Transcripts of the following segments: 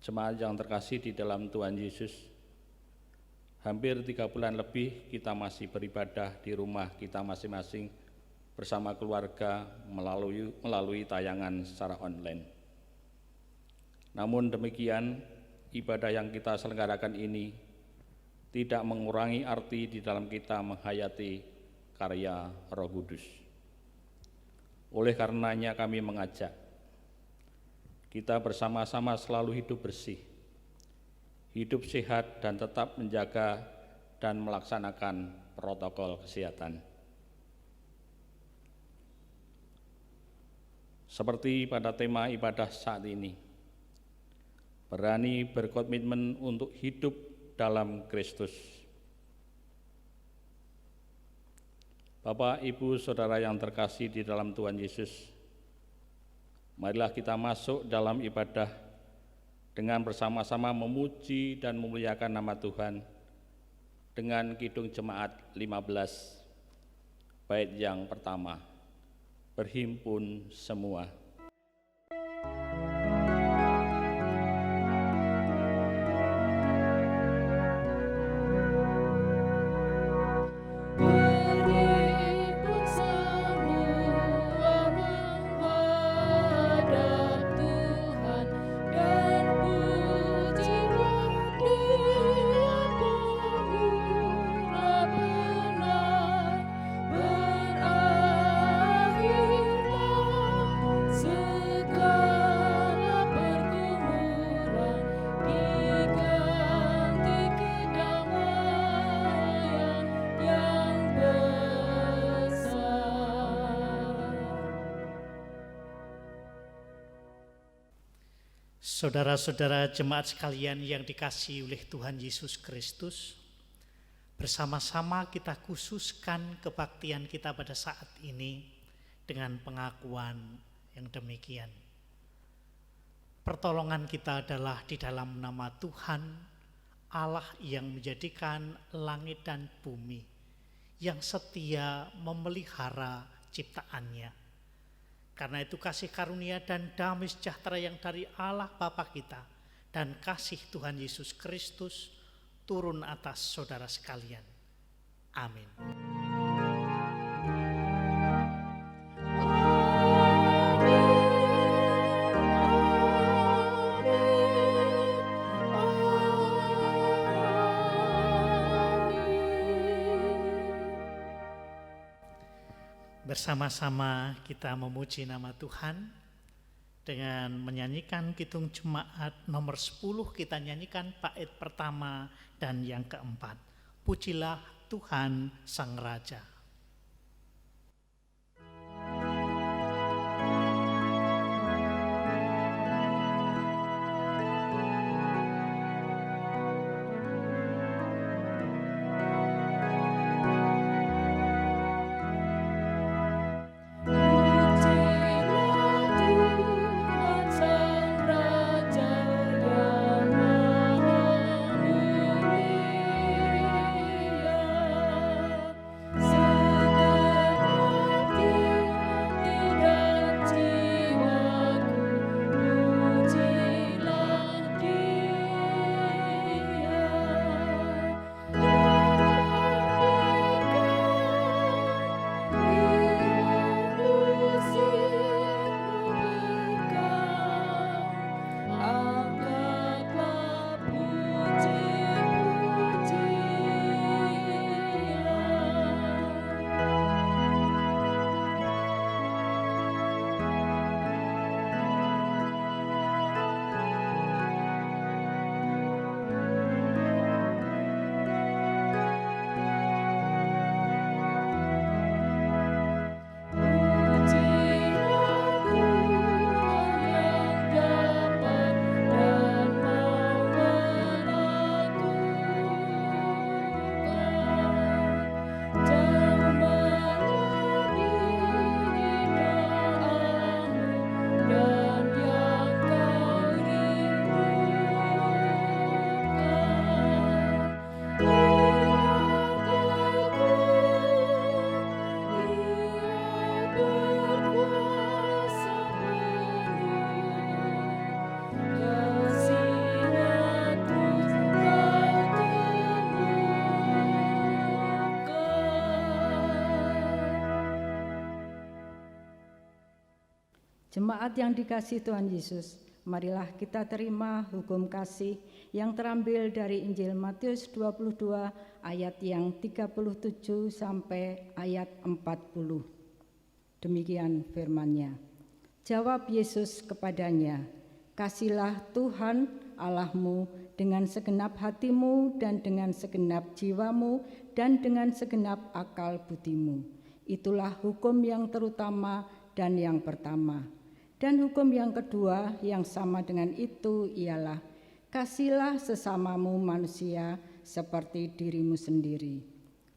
Jemaat yang terkasih di dalam Tuhan Yesus, hampir 3 bulan lebih kita masih beribadah di rumah kita masing-masing bersama keluarga melalui tayangan secara online. Namun demikian, ibadah yang kita selenggarakan ini tidak mengurangi arti di dalam kita menghayati karya Roh Kudus. Oleh karenanya kami mengajak kita bersama-sama selalu hidup bersih, hidup sehat, dan tetap menjaga dan melaksanakan protokol kesehatan. Seperti pada tema ibadah saat ini, berani berkomitmen untuk hidup dalam Kristus. Bapak, Ibu, Saudara yang terkasih di dalam Tuhan Yesus, marilah kita masuk dalam ibadah dengan bersama-sama memuji dan memuliakan nama Tuhan dengan Kidung Jemaat 15, bait yang pertama, berhimpun semua. Saudara-saudara jemaat sekalian yang dikasihi oleh Tuhan Yesus Kristus, bersama-sama kita khususkan kebaktian kita pada saat ini dengan pengakuan yang demikian. Pertolongan kita adalah di dalam nama Tuhan, Allah yang menjadikan langit dan bumi, yang setia memelihara ciptaannya. Karena itu kasih karunia dan damai sejahtera yang dari Allah Bapa kita dan kasih Tuhan Yesus Kristus turun atas saudara sekalian. Amin. Bersama-sama kita memuji nama Tuhan dengan menyanyikan Kidung Jemaat nomor 10. Kita nyanyikan bait pertama dan yang keempat. Pujilah Tuhan Sang Raja. So Jemaat yang dikasihi Tuhan Yesus, marilah kita terima hukum kasih yang terambil dari Injil Matius 22 ayat yang 37 sampai ayat 40. Demikian firman-Nya. Jawab Yesus kepadanya, "Kasihlah Tuhan Allahmu dengan segenap hatimu dan dengan segenap jiwamu dan dengan segenap akal budimu. Itulah hukum yang terutama dan yang pertama. Dan hukum yang kedua yang sama dengan itu ialah, kasihlah sesamamu manusia seperti dirimu sendiri.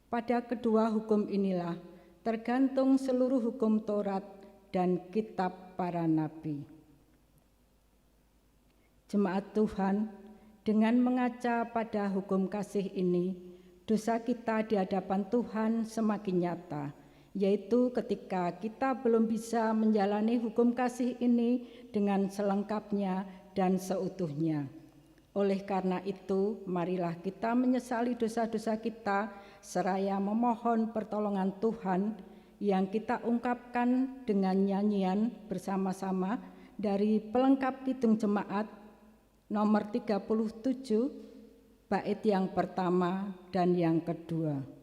Pada kedua hukum inilah tergantung seluruh hukum Taurat dan kitab para nabi." Jemaat Tuhan, dengan mengaca pada hukum kasih ini, dosa kita di hadapan Tuhan semakin nyata, yaitu ketika kita belum bisa menjalani hukum kasih ini dengan selengkapnya dan seutuhnya. Oleh karena itu, marilah kita menyesali dosa-dosa kita seraya memohon pertolongan Tuhan yang kita ungkapkan dengan nyanyian bersama-sama dari pelengkap Kidung Jemaat nomor 37, bait yang pertama dan yang kedua.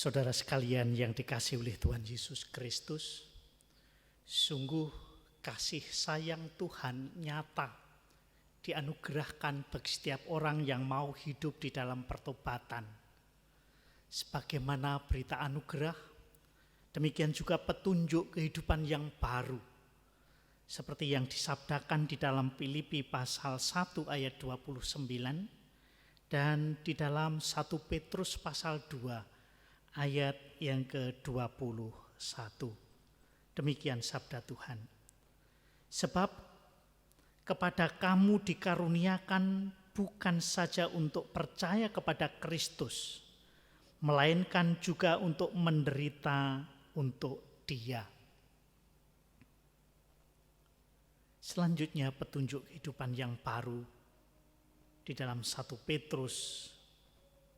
Saudara sekalian yang dikasihi oleh Tuhan Yesus Kristus, sungguh kasih sayang Tuhan nyata dianugerahkan bagi setiap orang yang mau hidup di dalam pertobatan. Sebagaimana berita anugerah, demikian juga petunjuk kehidupan yang baru. Seperti yang disabdakan di dalam Filipi pasal 1 ayat 29, dan di dalam 1 Petrus pasal 2 ayat yang ke-21. Demikian sabda Tuhan. Sebab kepada kamu dikaruniakan bukan saja untuk percaya kepada Kristus, melainkan juga untuk menderita untuk Dia. Selanjutnya petunjuk kehidupan yang baru di dalam 1 Petrus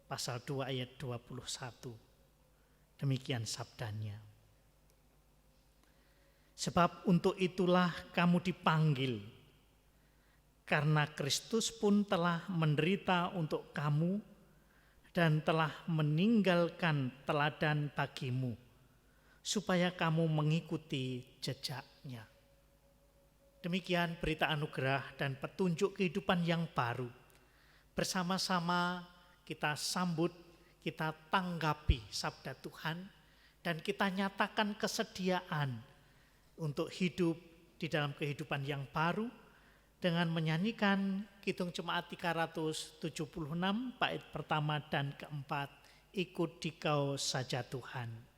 pasal 2 ayat 21. Demikian sabdanya. Sebab untuk itulah kamu dipanggil, karena Kristus pun telah menderita untuk kamu dan telah meninggalkan teladan bagimu, supaya kamu mengikuti jejaknya. Demikian berita anugerah dan petunjuk kehidupan yang baru. Bersama-sama kita sambut, kita tanggapi sabda Tuhan, dan kita nyatakan kesediaan untuk hidup di dalam kehidupan yang baru dengan menyanyikan Kidung Jemaat 376 bait pertama dan keempat, Ikut Dikau Saja Tuhan.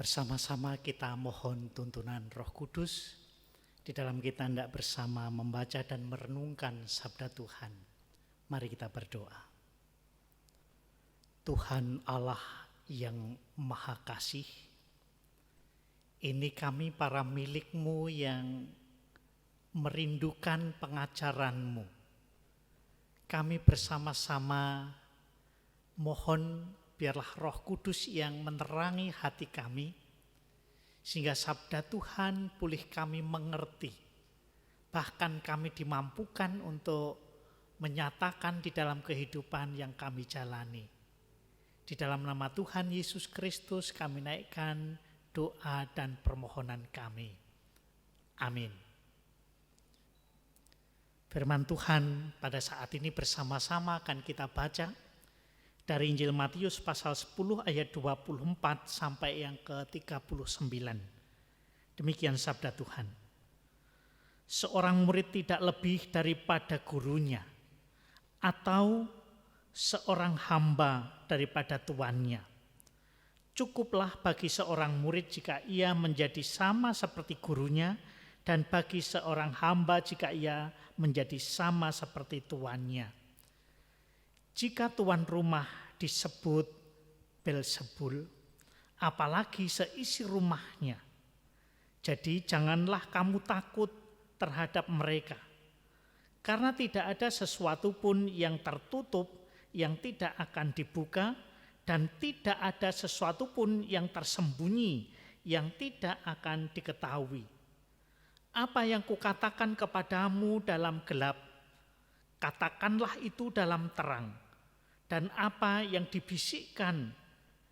Bersama-sama kita mohon tuntunan Roh Kudus di dalam kita hendak bersama membaca dan merenungkan sabda Tuhan. Mari kita berdoa. Tuhan Allah yang Maha Kasih, ini kami para milik-Mu yang merindukan pengajaran-Mu. Kami bersama-sama mohon biarlah Roh Kudus yang menerangi hati kami, sehingga sabda Tuhan boleh kami mengerti. Bahkan kami dimampukan untuk menyatakan di dalam kehidupan yang kami jalani. Di dalam nama Tuhan Yesus Kristus kami naikkan doa dan permohonan kami. Amin. Firman Tuhan pada saat ini bersama-sama akan kita baca dari Injil Matius pasal 10 ayat 24 sampai yang ke-39. Demikian sabda Tuhan. Seorang murid tidak lebih daripada gurunya, atau seorang hamba daripada tuannya. Cukuplah bagi seorang murid jika ia menjadi sama seperti gurunya, dan bagi seorang hamba jika ia menjadi sama seperti tuannya. Jika tuan rumah disebut Belzebul, apalagi seisi rumahnya. Jadi janganlah kamu takut terhadap mereka, karena tidak ada sesuatu pun yang tertutup yang tidak akan dibuka, dan tidak ada sesuatu pun yang tersembunyi yang tidak akan diketahui. Apa yang kukatakan kepadamu dalam gelap, katakanlah itu dalam terang. dan apa yang dibisikkan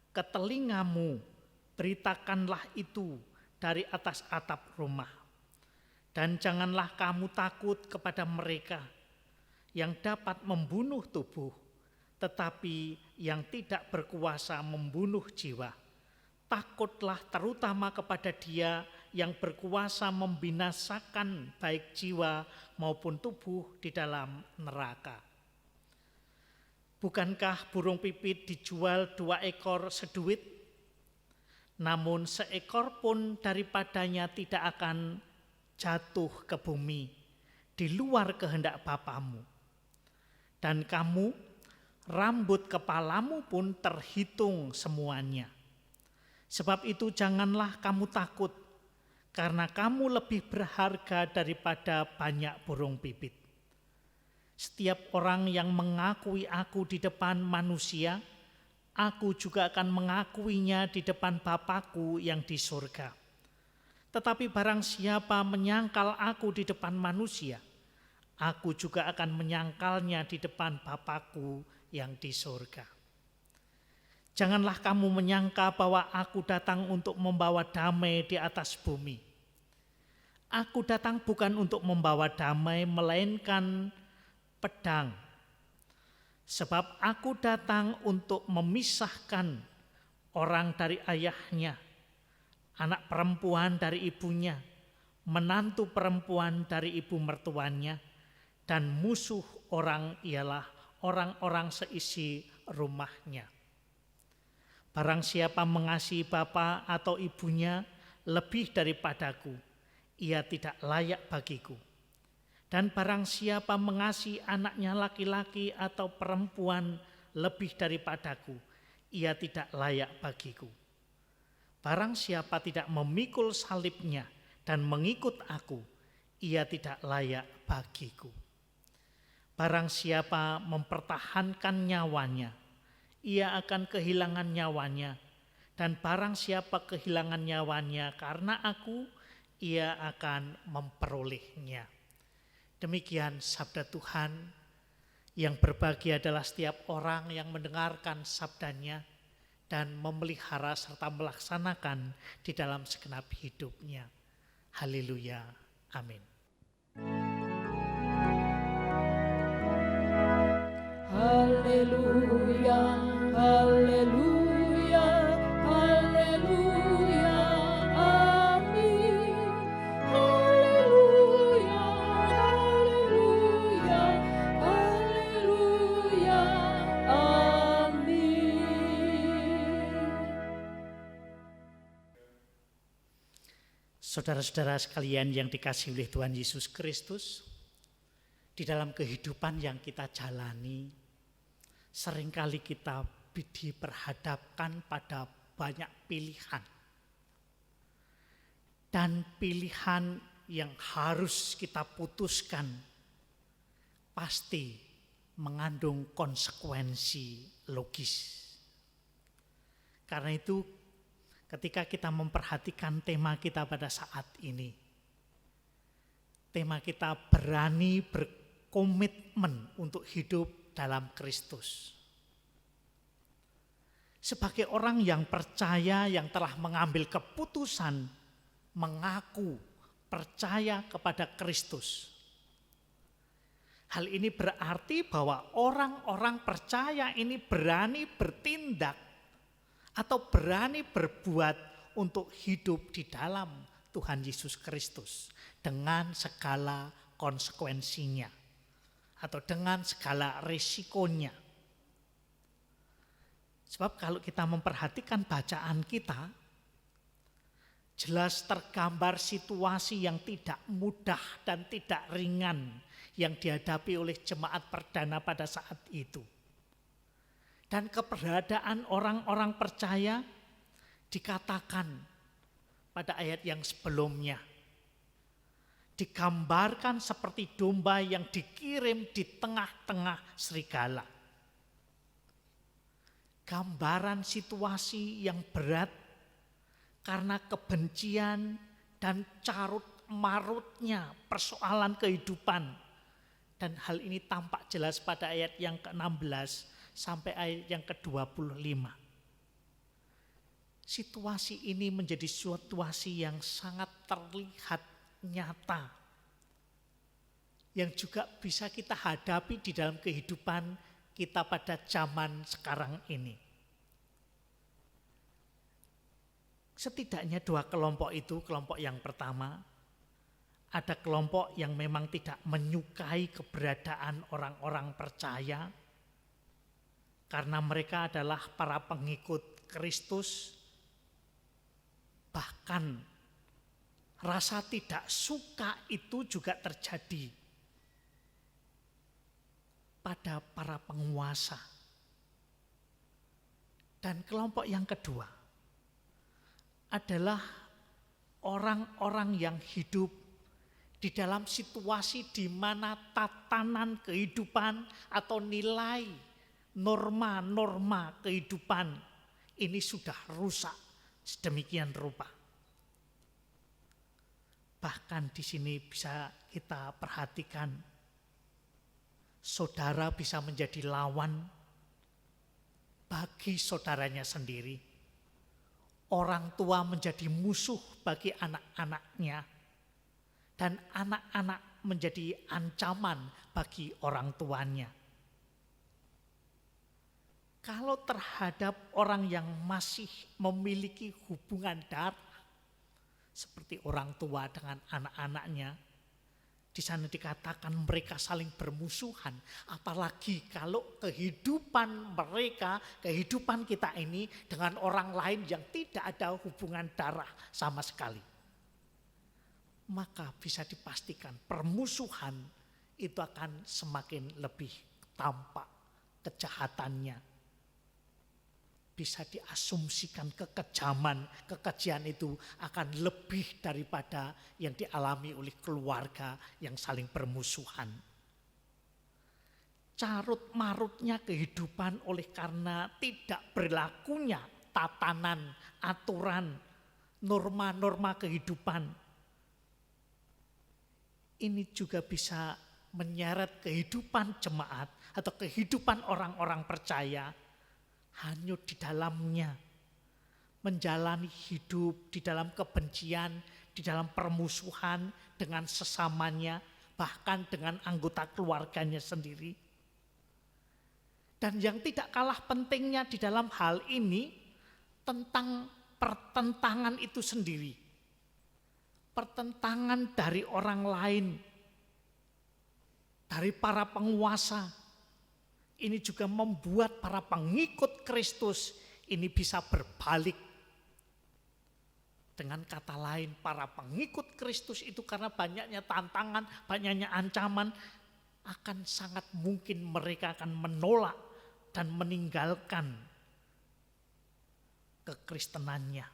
ke telingamu, beritakanlah itu dari atas atap rumah. Dan janganlah kamu takut kepada mereka yang dapat membunuh tubuh, tetapi yang tidak berkuasa membunuh jiwa. Takutlah terutama kepada Dia yang berkuasa membinasakan baik jiwa maupun tubuh di dalam neraka. Bukankah burung pipit dijual 2 ekor seduit? Namun seekor pun daripadanya tidak akan jatuh ke bumi di luar kehendak Bapamu. Dan kamu, rambut kepalamu pun terhitung semuanya. Sebab itu janganlah kamu takut, karena kamu lebih berharga daripada banyak burung pipit. Setiap orang yang mengakui aku di depan manusia, aku juga akan mengakuinya di depan Bapa-Ku yang di surga. Tetapi barang siapa menyangkal aku di depan manusia, aku juga akan menyangkalnya di depan Bapa-Ku yang di surga. Janganlah kamu menyangka bahwa aku datang untuk membawa damai di atas bumi. Aku datang bukan untuk membawa damai, melainkan pedang. Sebab aku datang untuk memisahkan orang dari ayahnya, anak perempuan dari ibunya, menantu perempuan dari ibu mertuanya, dan musuh orang ialah orang-orang seisi rumahnya. Barang siapa mengasihi bapa atau ibunya lebih daripadaku, ia tidak layak bagiku. Dan barang siapa mengasihi anaknya laki-laki atau perempuan lebih daripadaku, ia tidak layak bagiku. Barang siapa tidak memikul salibnya dan mengikut aku, ia tidak layak bagiku. Barang siapa mempertahankan nyawanya, ia akan kehilangan nyawanya. Dan barang siapa kehilangan nyawanya karena aku, ia akan memperolehnya. Demikian sabda Tuhan. Yang berbahagia adalah setiap orang yang mendengarkan sabdanya dan memelihara serta melaksanakan di dalam segenap hidupnya. Haleluya. Amin. Haleluya, haleluya, haleluya, amin. Haleluya, haleluya, haleluya, amin. Saudara-saudara sekalian yang dikasihi oleh Tuhan Yesus Kristus, di dalam kehidupan yang kita jalani, seringkali kita diperhadapkan pada banyak pilihan. Dan pilihan yang harus kita putuskan pasti mengandung konsekuensi logis. Karena itu ketika kita memperhatikan tema kita pada saat ini, tema kita berani berkomitmen untuk hidup dalam Kristus. Sebagai orang yang percaya, yang telah mengambil keputusan mengaku percaya kepada Kristus. Hal ini berarti bahwa orang-orang percaya ini berani bertindak atau berani berbuat untuk hidup di dalam Tuhan Yesus Kristus dengan segala konsekuensinya atau dengan segala risikonya. Sebab kalau kita memperhatikan bacaan kita, jelas tergambar situasi yang tidak mudah dan tidak ringan yang dihadapi oleh jemaat perdana pada saat itu. Dan keberadaan orang-orang percaya dikatakan pada ayat yang sebelumnya. Digambarkan seperti domba yang dikirim di tengah-tengah serigala. Gambaran situasi yang berat karena kebencian dan carut marutnya persoalan kehidupan. Dan hal ini tampak jelas pada ayat yang ke-16 sampai ayat yang ke-25. Situasi ini menjadi situasi yang sangat terlihat nyata, yang juga bisa kita hadapi di dalam kehidupan kita pada zaman sekarang ini. Setidaknya dua kelompok itu, kelompok yang pertama, ada kelompok yang memang tidak menyukai keberadaan orang-orang percaya, karena mereka adalah para pengikut Kristus. Bahkan rasa tidak suka itu juga terjadi pada para penguasa. Dan kelompok yang kedua adalah orang-orang yang hidup di dalam situasi di mana tatanan kehidupan atau nilai norma-norma kehidupan ini sudah rusak sedemikian rupa. Bahkan di sini bisa kita perhatikan, saudara bisa menjadi lawan bagi saudaranya sendiri. Orang tua menjadi musuh bagi anak-anaknya, dan anak-anak menjadi ancaman bagi orang tuanya. Kalau terhadap orang yang masih memiliki hubungan darah, seperti orang tua dengan anak-anaknya, di sana dikatakan mereka saling bermusuhan. Apalagi kalau kehidupan mereka, kehidupan kita ini dengan orang lain yang tidak ada hubungan darah sama sekali. Maka bisa dipastikan permusuhan itu akan semakin lebih tampak kejahatannya. Bisa diasumsikan kekejian itu akan lebih daripada yang dialami oleh keluarga yang saling bermusuhan. Carut marutnya kehidupan oleh karena tidak berlakunya tatanan, aturan, norma-norma kehidupan. Ini juga bisa menyeret kehidupan jemaat atau kehidupan orang-orang percaya, hanyut di dalamnya, menjalani hidup di dalam kebencian, di dalam permusuhan dengan sesamanya, bahkan dengan anggota keluarganya sendiri. Dan yang tidak kalah pentingnya di dalam hal ini, tentang pertentangan itu sendiri. Pertentangan dari orang lain, dari para penguasa. Ini juga membuat para pengikut Kristus ini bisa berbalik. Dengan kata lain, para pengikut Kristus itu karena banyaknya tantangan, banyaknya ancaman, akan sangat mungkin mereka akan menolak dan meninggalkan kekristenannya.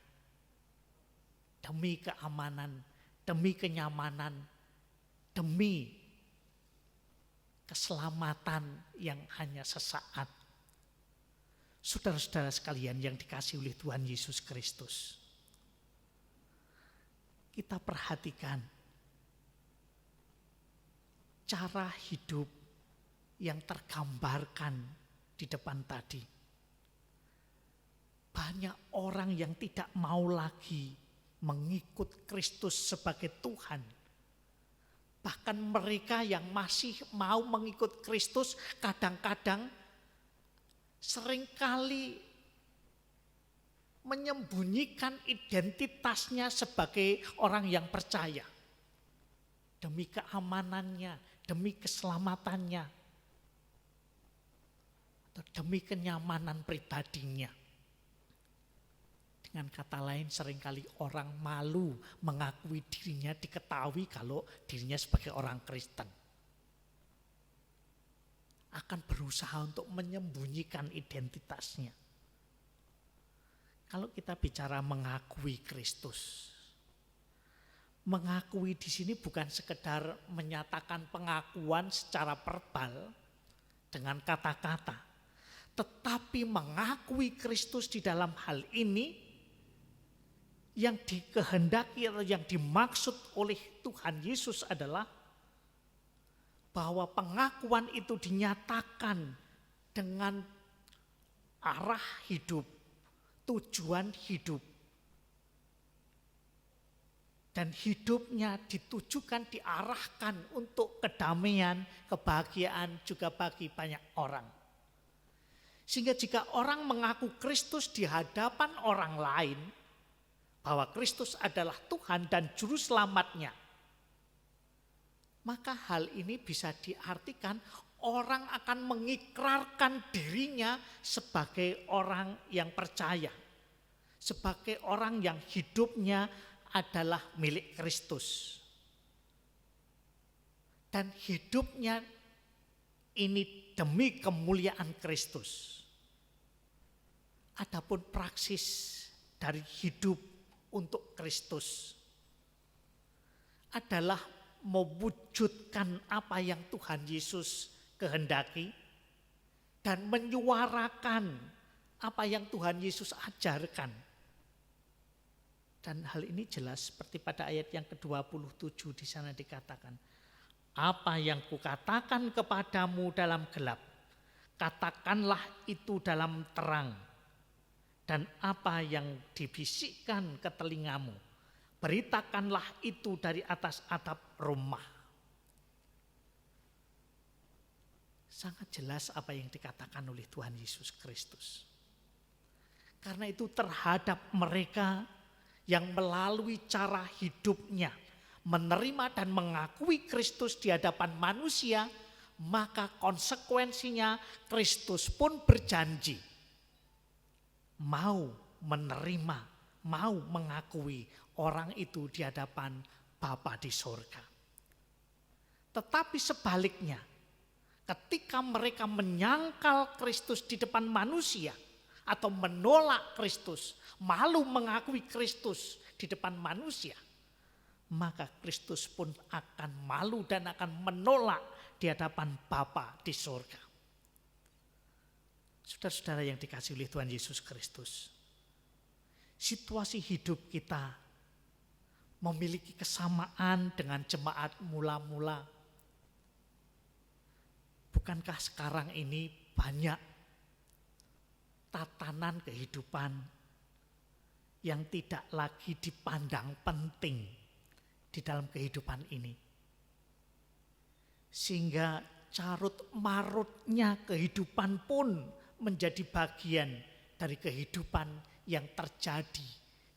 Demi keamanan, demi kenyamanan, demi keselamatan yang hanya sesaat. Saudara-saudara sekalian yang dikasihi oleh Tuhan Yesus Kristus, kita perhatikan cara hidup yang tergambarkan di depan tadi. Banyak orang yang tidak mau lagi mengikut Kristus sebagai Tuhan. Bahkan mereka yang masih mau mengikut Kristus kadang-kadang seringkali menyembunyikan identitasnya sebagai orang yang percaya. Demi keamanannya, demi keselamatannya, atau demi kenyamanan pribadinya. Dengan kata lain, seringkali orang malu mengakui dirinya, diketahui kalau dirinya sebagai orang Kristen. Akan berusaha untuk menyembunyikan identitasnya. Kalau kita bicara mengakui Kristus, mengakui di sini bukan sekedar menyatakan pengakuan secara verbal dengan kata-kata, tetapi mengakui Kristus di dalam hal ini yang dikehendaki atau yang dimaksud oleh Tuhan Yesus adalah bahwa pengakuan itu dinyatakan dengan arah hidup, tujuan hidup. Dan hidupnya ditujukan, diarahkan untuk kedamaian, kebahagiaan juga bagi banyak orang. Sehingga jika orang mengaku Kristus di hadapan orang lain, bahwa Kristus adalah Tuhan dan Juru Selamatnya, maka hal ini bisa diartikan orang akan mengikrarkan dirinya sebagai orang yang percaya, sebagai orang yang hidupnya adalah milik Kristus. Dan hidupnya ini demi kemuliaan Kristus. Adapun praksis dari hidup untuk Kristus adalah mewujudkan apa yang Tuhan Yesus kehendaki dan menyuarakan apa yang Tuhan Yesus ajarkan. Dan hal ini jelas seperti pada ayat yang ke-27 di sana dikatakan, apa yang kukatakan kepadamu dalam gelap, katakanlah itu dalam terang. Dan apa yang dibisikkan ke telingamu, beritakanlah itu dari atas atap rumah. Sangat jelas apa yang dikatakan oleh Tuhan Yesus Kristus. Karena itu terhadap mereka yang melalui cara hidupnya menerima dan mengakui Kristus di hadapan manusia, maka konsekuensinya Kristus pun berjanji mau menerima, mau mengakui orang itu di hadapan Bapa di sorga. Tetapi sebaliknya, ketika mereka menyangkal Kristus di depan manusia atau menolak Kristus, malu mengakui Kristus di depan manusia, maka Kristus pun akan malu dan akan menolak di hadapan Bapa di sorga. Saudara-saudara yang dikasihi oleh Tuhan Yesus Kristus, situasi hidup kita memiliki kesamaan dengan jemaat mula-mula. Bukankah sekarang ini banyak tatanan kehidupan yang tidak lagi dipandang penting di dalam kehidupan ini? Sehingga carut marutnya kehidupan pun menjadi bagian dari kehidupan yang terjadi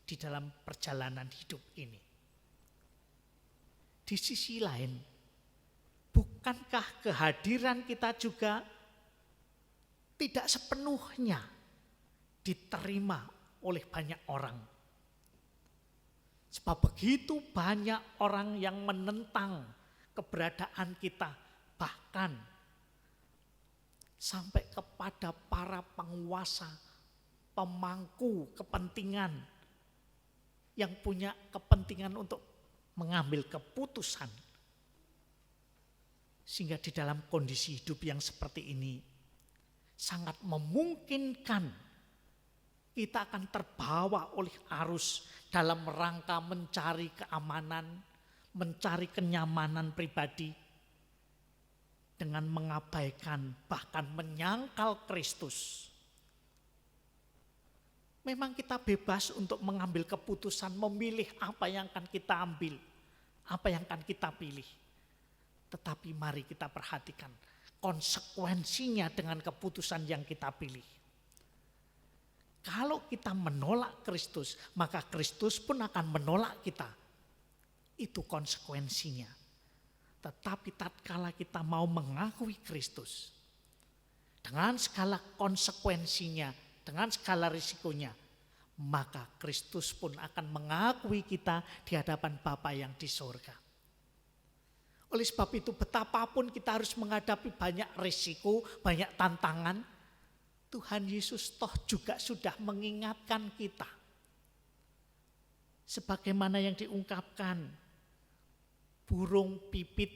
di dalam perjalanan hidup ini. Di sisi lain, bukankah kehadiran kita juga tidak sepenuhnya diterima oleh banyak orang? Sebab begitu banyak orang yang menentang keberadaan kita, bahkan sampai kepada para penguasa, pemangku kepentingan yang punya kepentingan untuk mengambil keputusan. Sehingga di dalam kondisi hidup yang seperti ini sangat memungkinkan kita akan terbawa oleh arus dalam rangka mencari keamanan, mencari kenyamanan pribadi, dengan mengabaikan bahkan menyangkal Kristus. Memang kita bebas untuk mengambil keputusan, memilih apa yang akan kita ambil, apa yang akan kita pilih. Tetapi mari kita perhatikan konsekuensinya dengan keputusan yang kita pilih. Kalau kita menolak Kristus, maka Kristus pun akan menolak kita. Itu konsekuensinya. Tetapi tatkala kita mau mengakui Kristus, dengan segala konsekuensinya, dengan segala risikonya, maka Kristus pun akan mengakui kita di hadapan Bapa yang di sorga. Oleh sebab itu betapapun kita harus menghadapi banyak risiko, banyak tantangan, Tuhan Yesus toh juga sudah mengingatkan kita. Sebagaimana yang diungkapkan, burung pipit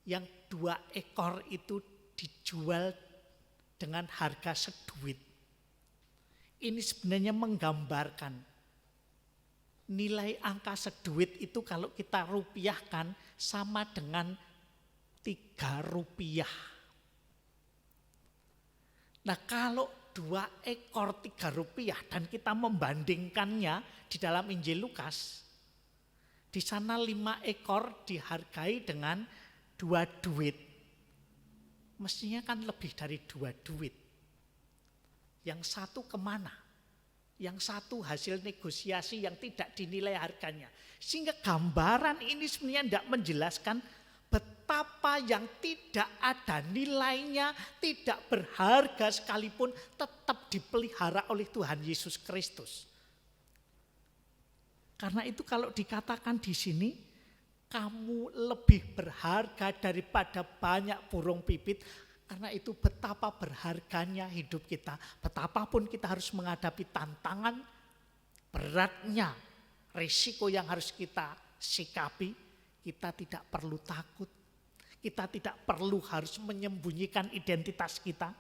yang 2 ekor itu dijual dengan harga seduit. Ini sebenarnya menggambarkan nilai angka seduit itu kalau kita rupiahkan sama dengan 3 rupiah. Nah kalau 2 ekor 3 rupiah dan kita membandingkannya di dalam Injil Lukas, di sana 5 ekor dihargai dengan 2 duit. Mestinya kan lebih dari 2 duit. Yang satu kemana? Yang satu hasil negosiasi yang tidak dinilai harganya. Sehingga gambaran ini sebenarnya tidak menjelaskan betapa yang tidak ada nilainya, tidak berharga sekalipun tetap dipelihara oleh Tuhan Yesus Kristus. Karena itu kalau dikatakan di sini, kamu lebih berharga daripada banyak burung pipit, karena itu betapa berharganya hidup kita. Betapapun kita harus menghadapi tantangan, beratnya risiko yang harus kita sikapi, kita tidak perlu takut. Kita tidak perlu harus menyembunyikan identitas kita.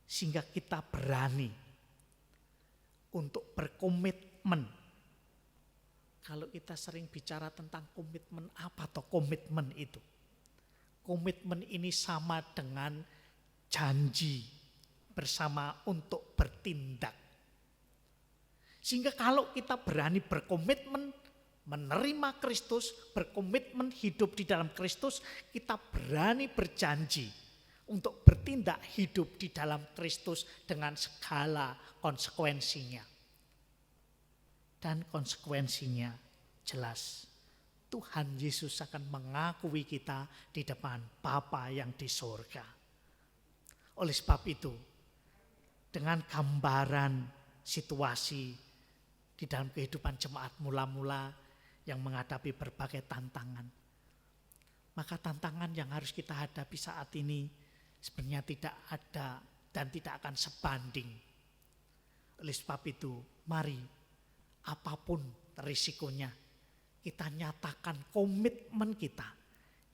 Sehingga kita berani untuk berkomitmen. Kalau kita sering bicara tentang komitmen, apa toh komitmen itu? Komitmen ini sama dengan janji bersama untuk bertindak. Sehingga kalau kita berani berkomitmen menerima Kristus, berkomitmen hidup di dalam Kristus, kita berani berjanji untuk bertindak hidup di dalam Kristus dengan segala konsekuensinya. Dan konsekuensinya jelas. Tuhan Yesus akan mengakui kita di depan Bapa yang di surga. Oleh sebab itu, dengan gambaran situasi di dalam kehidupan jemaat mula-mula yang menghadapi berbagai tantangan, maka tantangan yang harus kita hadapi saat ini sebenarnya tidak ada dan tidak akan sebanding. Oleh sebab itu, mari apapun risikonya, kita nyatakan komitmen kita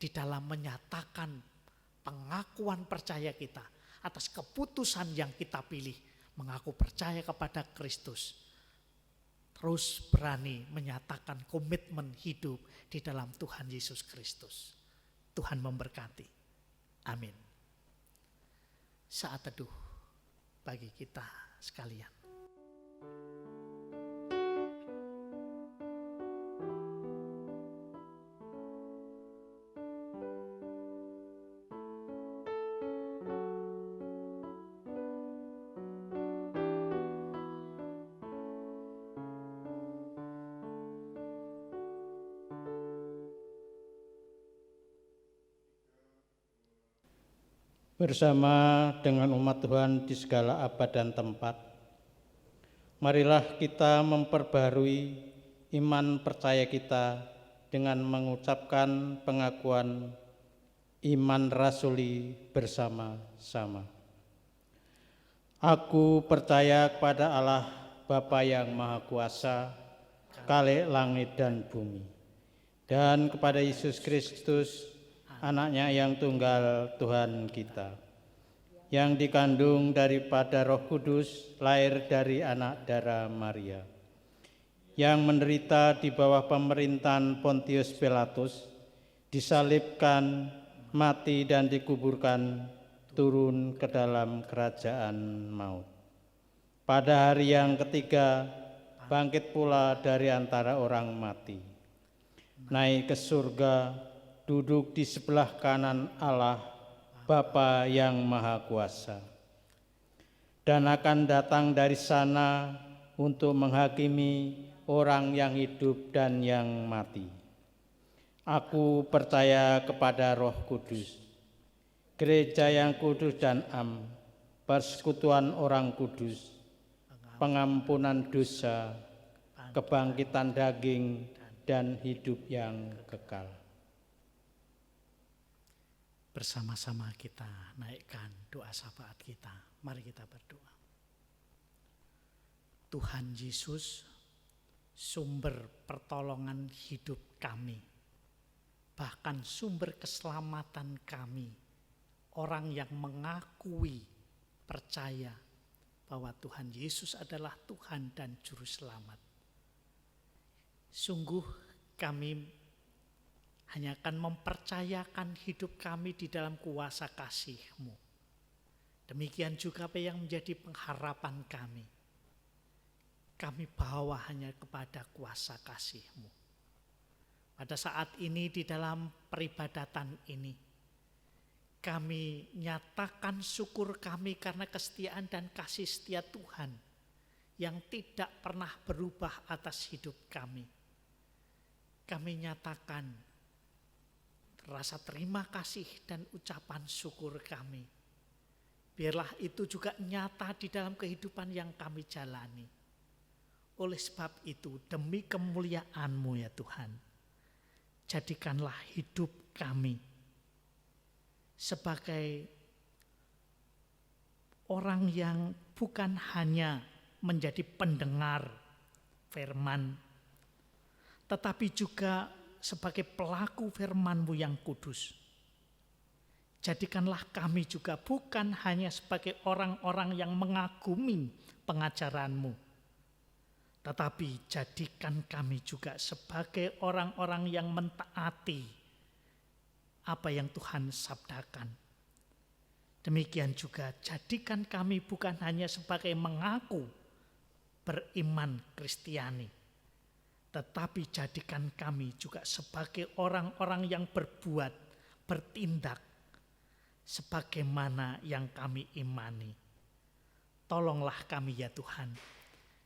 di dalam menyatakan pengakuan percaya kita atas keputusan yang kita pilih, mengaku percaya kepada Kristus. Terus berani menyatakan komitmen hidup di dalam Tuhan Yesus Kristus. Tuhan memberkati. Amin. Saat teduh bagi kita sekalian. Bersama dengan umat Tuhan di segala abad dan tempat, marilah kita memperbarui iman percaya kita dengan mengucapkan pengakuan iman rasuli bersama-sama. Aku percaya kepada Allah Bapa yang Maha Kuasa, Khalik langit dan bumi, dan kepada Yesus Kristus, Anaknya yang tunggal Tuhan kita, yang dikandung daripada Roh Kudus, lahir dari anak darah Maria, yang menderita di bawah pemerintahan Pontius Pilatus, disalibkan, mati dan dikuburkan, turun ke dalam kerajaan maut. Pada hari yang ketiga, bangkit pula dari antara orang mati, naik ke surga, duduk di sebelah kanan Allah Bapa yang Maha Kuasa, dan akan datang dari sana untuk menghakimi orang yang hidup dan yang mati. Aku percaya kepada Roh Kudus, gereja yang kudus dan am, persekutuan orang kudus, pengampunan dosa, kebangkitan daging, dan hidup yang kekal. Bersama-sama kita naikkan doa syafaat kita. Mari kita berdoa. Tuhan Yesus, sumber pertolongan hidup kami, bahkan sumber keselamatan kami, orang yang mengakui, percaya bahwa Tuhan Yesus adalah Tuhan dan Juru Selamat. Sungguh kami hanya akan mempercayakan hidup kami di dalam kuasa kasih-Mu. Demikian juga apa yang menjadi pengharapan kami. Kami bawa hanya kepada kuasa kasih-Mu. Pada saat ini di dalam peribadatan ini, kami nyatakan syukur kami karena kesetiaan dan kasih setia Tuhan yang tidak pernah berubah atas hidup kami. Kami nyatakan rasa terima kasih dan ucapan syukur kami. Biarlah itu juga nyata di dalam kehidupan yang kami jalani. Oleh sebab itu, demi kemuliaan-Mu ya Tuhan, jadikanlah hidup kami sebagai orang yang bukan hanya menjadi pendengar firman, tetapi juga sebagai pelaku firman-Mu yang kudus. Jadikanlah kami juga bukan hanya sebagai orang-orang yang mengagumi pengajaran-Mu, tetapi jadikan kami juga sebagai orang-orang yang mentaati apa yang Tuhan sabdakan. Demikian juga jadikan kami bukan hanya sebagai mengaku beriman Kristiani, tetapi jadikan kami juga sebagai orang-orang yang berbuat, bertindak sebagaimana yang kami imani. Tolonglah kami ya Tuhan.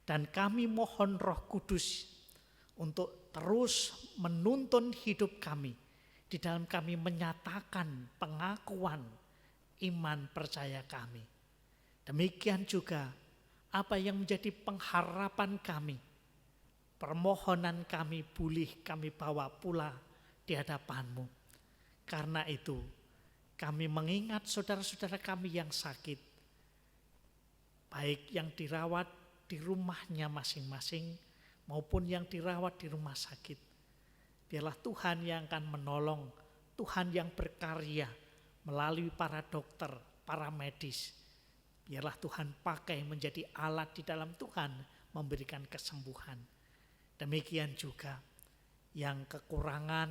Dan kami mohon Roh Kudus untuk terus menuntun hidup kami di dalam kami menyatakan pengakuan iman percaya kami. Demikian juga apa yang menjadi pengharapan kami, permohonan kami boleh kami bawa pula di hadapan-Mu. Karena itu kami mengingat saudara-saudara kami yang sakit, baik yang dirawat di rumahnya masing-masing maupun yang dirawat di rumah sakit. Biarlah Tuhan yang akan menolong, Tuhan yang berkarya melalui para dokter, para medis. Biarlah Tuhan pakai menjadi alat di dalam Tuhan memberikan kesembuhan. Demikian juga yang kekurangan,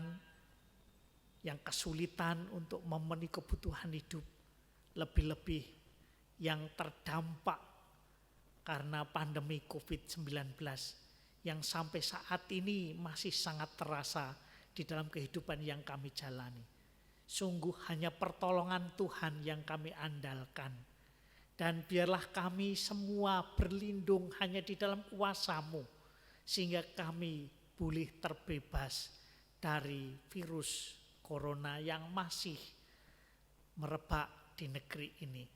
yang kesulitan untuk memenuhi kebutuhan hidup, lebih-lebih yang terdampak karena pandemi COVID-19 yang sampai saat ini masih sangat terasa di dalam kehidupan yang kami jalani. Sungguh hanya pertolongan Tuhan yang kami andalkan. Dan biarlah kami semua berlindung hanya di dalam kuasa-Mu, sehingga kami boleh terbebas dari virus corona yang masih merebak di negeri ini.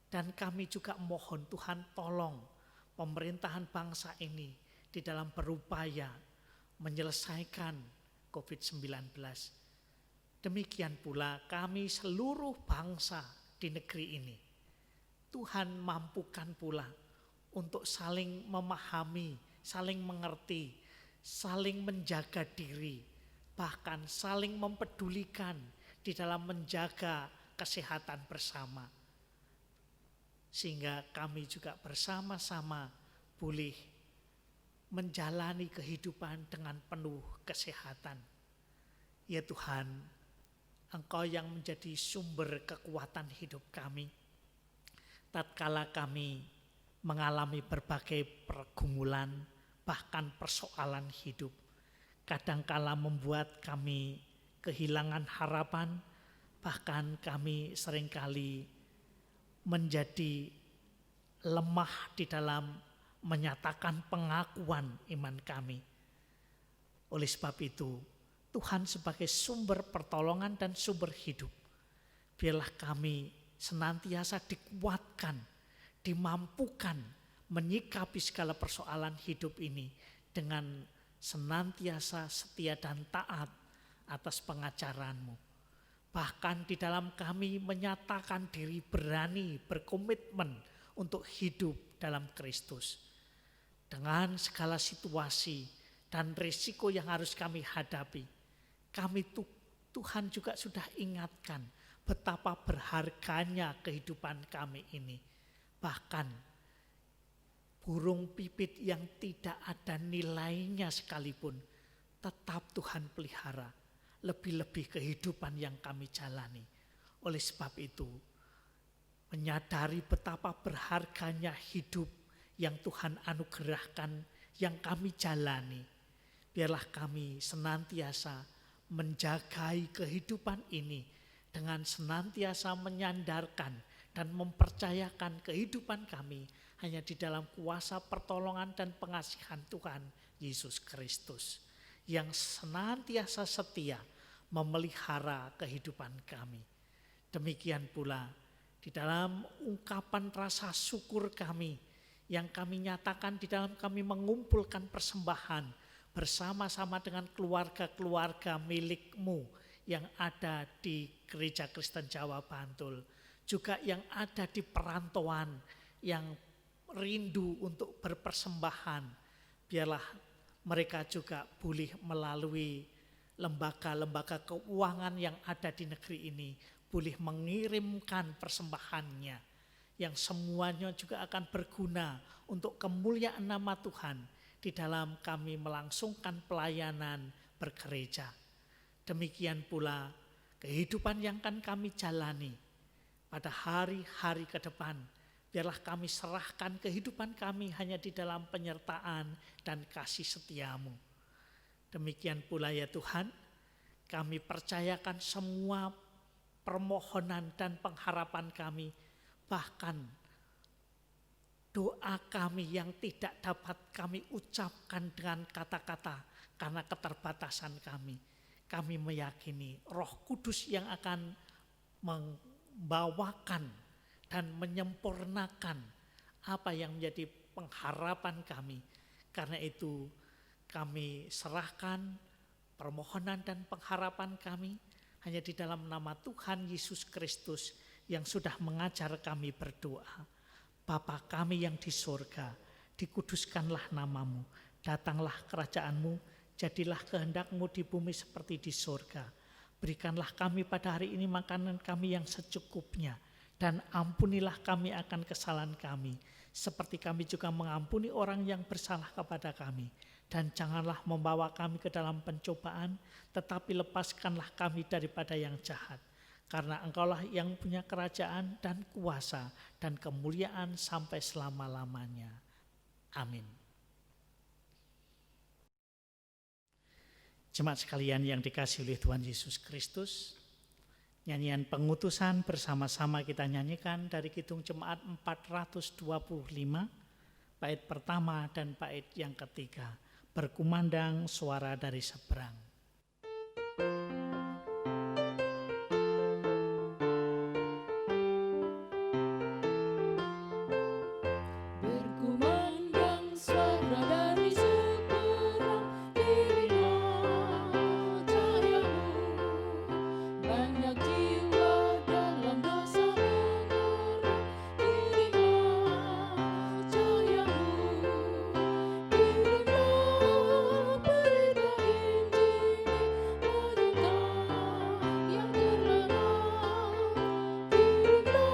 Dan kami juga mohon Tuhan tolong pemerintahan bangsa ini di dalam berupaya menyelesaikan COVID-19. Demikian pula kami seluruh bangsa di negeri ini. Tuhan mampukan pula untuk saling memahami, saling mengerti, saling menjaga diri, bahkan saling mempedulikan di dalam menjaga kesehatan bersama. Sehingga kami juga bersama-sama boleh menjalani kehidupan dengan penuh kesehatan. Ya Tuhan, Engkau yang menjadi sumber kekuatan hidup kami. Tatkala kami mengalami berbagai pergumulan, bahkan persoalan hidup, kadangkala membuat kami kehilangan harapan, bahkan kami seringkali menjadi lemah di dalam menyatakan pengakuan iman kami. Oleh sebab itu, Tuhan sebagai sumber pertolongan dan sumber hidup, biarlah kami senantiasa dikuatkan, dimampukan menyikapi segala persoalan hidup ini dengan senantiasa setia dan taat atas pengajaran-Mu. Bahkan di dalam kami menyatakan diri berani, berkomitmen untuk hidup dalam Kristus. Dengan segala situasi dan risiko yang harus kami hadapi, kami Tuhan juga sudah ingatkan betapa berharganya kehidupan kami ini. Bahkan burung pipit yang tidak ada nilainya sekalipun tetap Tuhan pelihara. Lebih-lebih kehidupan yang kami jalani. Oleh sebab itu, menyadari betapa berharganya hidup yang Tuhan anugerahkan, yang kami jalani. Biarlah kami senantiasa menjagai kehidupan ini dengan senantiasa menyandarkan dan mempercayakan kehidupan kami hanya di dalam kuasa pertolongan dan pengasihan Tuhan Yesus Kristus yang senantiasa setia memelihara kehidupan kami. Demikian pula di dalam ungkapan rasa syukur kami yang kami nyatakan di dalam kami mengumpulkan persembahan bersama-sama dengan keluarga-keluarga milik-Mu yang ada di Gereja Kristen Jawa Bantul, juga yang ada di perantauan yang rindu untuk berpersembahan. Biarlah mereka juga boleh melalui lembaga-lembaga keuangan yang ada di negeri ini boleh mengirimkan persembahannya, yang semuanya juga akan berguna untuk kemuliaan nama Tuhan di dalam kami melangsungkan pelayanan bergereja. Demikian pula kehidupan yang akan kami jalani pada hari-hari ke depan. Biarlah kami serahkan kehidupan kami hanya di dalam penyertaan dan kasih setia-Mu. Demikian pula ya Tuhan, kami percayakan semua permohonan dan pengharapan kami, bahkan doa kami yang tidak dapat kami ucapkan dengan kata-kata karena keterbatasan kami. Kami meyakini Roh Kudus yang akan membawakan dan menyempurnakan apa yang menjadi pengharapan kami. Karena itu kami serahkan permohonan dan pengharapan kami hanya di dalam nama Tuhan Yesus Kristus yang sudah mengajar kami berdoa. Bapa kami yang di surga, dikuduskanlah nama-Mu, datanglah kerajaan-Mu, jadilah kehendak-Mu di bumi seperti di surga. Berikanlah kami pada hari ini makanan kami yang secukupnya, dan ampunilah kami akan kesalahan kami, seperti kami juga mengampuni orang yang bersalah kepada kami. Dan janganlah membawa kami ke dalam pencobaan, tetapi lepaskanlah kami daripada yang jahat. Karena Engkaulah yang punya kerajaan dan kuasa dan kemuliaan sampai selama-lamanya. Amin. Jemaat sekalian yang dikasihi oleh Tuhan Yesus Kristus, nyanyian pengutusan bersama-sama kita nyanyikan dari Kidung Jemaat 425, bait pertama dan bait yang ketiga. Berkumandang suara dari seberang. Berkumandang suara dari seberang, kirimlah cahayamu. Banyak jiwa dalam dosa mengerang, kirimlah cahayamu. Kirimlah berita Injil, menyertai yang terlena. Kirimlah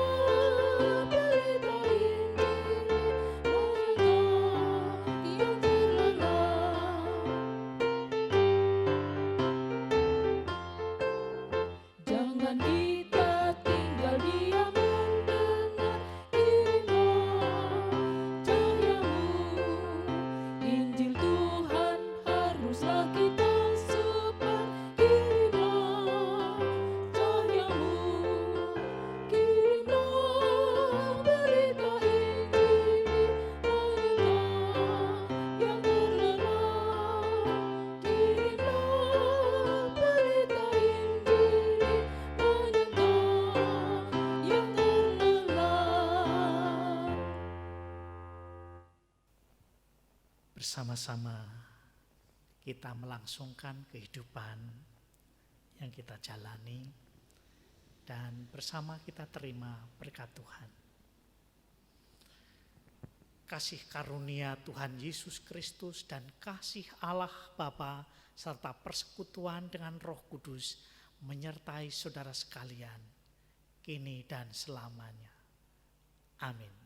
berita Injil, menyertai yang terlena. Jangan kita tinggal diam mendengar, kirimlah cahayamu. Injil Tuhan haruslah kita sebar, kirimlah cahayamu. Kirimlah berita Injil, menyertai yang terlena. Kirimlah berita Injil, menyertai yang terlena. Bersama-sama kita melangsungkan kehidupan yang kita jalani dan bersama kita terima berkat Tuhan. Kasih karunia Tuhan Yesus Kristus dan kasih Allah Bapa serta persekutuan dengan Roh Kudus menyertai saudara sekalian kini dan selamanya. Amin.